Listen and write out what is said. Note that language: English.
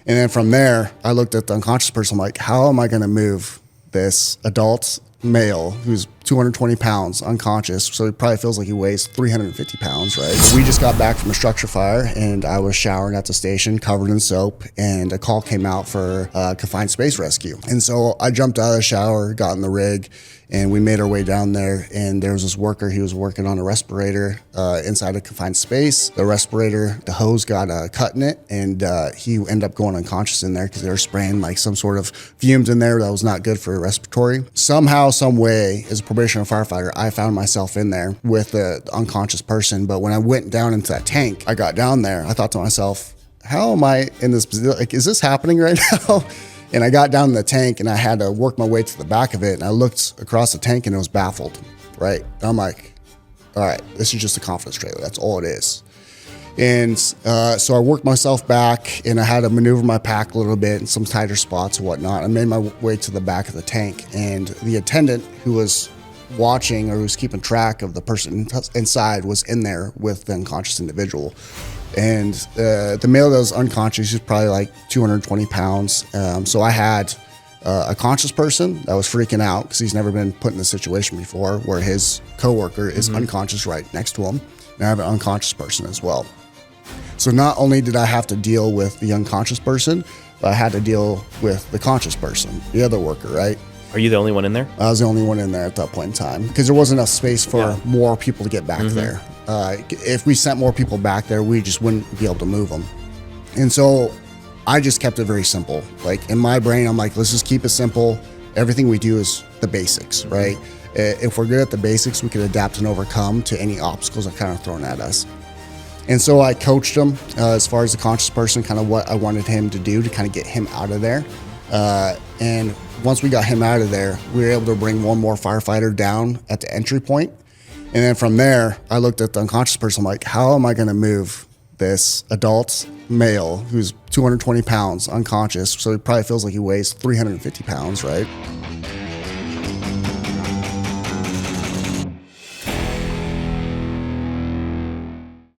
And then from there, I looked at the unconscious person. I'm like, how am I going to move this adult male who's 220 pounds unconscious, so he probably feels like he weighs 350 pounds, right? We just got back from a structure fire, and I was showering at the station covered in soap, and a call came out for confined space rescue. And so I jumped out of the shower, got in the rig, and we made our way down there, and there was this worker. He was working on a respirator inside a confined space. The respirator, the hose got cut in it, and he ended up going unconscious in there because they were spraying like some sort of fumes in there that was not good for respiratory. Somehow, some way, as a probationary firefighter, I found myself in there with the unconscious person. But when I went down into that tank, I got down there, I thought to myself, how am I in this position? Like, is this happening right now? And I got down in the tank, and I had to work my way to the back of it, and I looked across the tank, and it was baffled, right? And I'm like, all right, this is just a confidence trailer. That's all it is. And so I worked myself back, and I had to maneuver my pack a little bit in some tighter spots and whatnot. I made my way to the back of the tank, and the attendant who was watching, or who was keeping track of the person inside, was in there with the unconscious individual. And the male that was unconscious, he was probably like 220 pounds. So I had a conscious person that was freaking out because he's never been put in this situation before, where his coworker is unconscious right next to him. And I have an unconscious person as well. So not only did I have to deal with the unconscious person, but I had to deal with the conscious person, the other worker, right? Are you the only one in there? I was the only one in there at that point in time because there wasn't enough space for more people to get back there. If we sent more people back there, we just wouldn't be able to move them. And so I just kept it very simple. Like, in my brain, I'm like, let's just keep it simple. Everything we do is the basics, right? If we're good at the basics, we can adapt and overcome to any obstacles that are kind of thrown at us. And so I coached him as far as the conscious person, kind of what I wanted him to do to kind of get him out of there. And once we got him out of there, we were able to bring one more firefighter down at the entry point. And then from there, I looked at the unconscious person. I'm like, how am I going to move this adult male who's 220 pounds unconscious, so he probably feels like he weighs 350 pounds, right?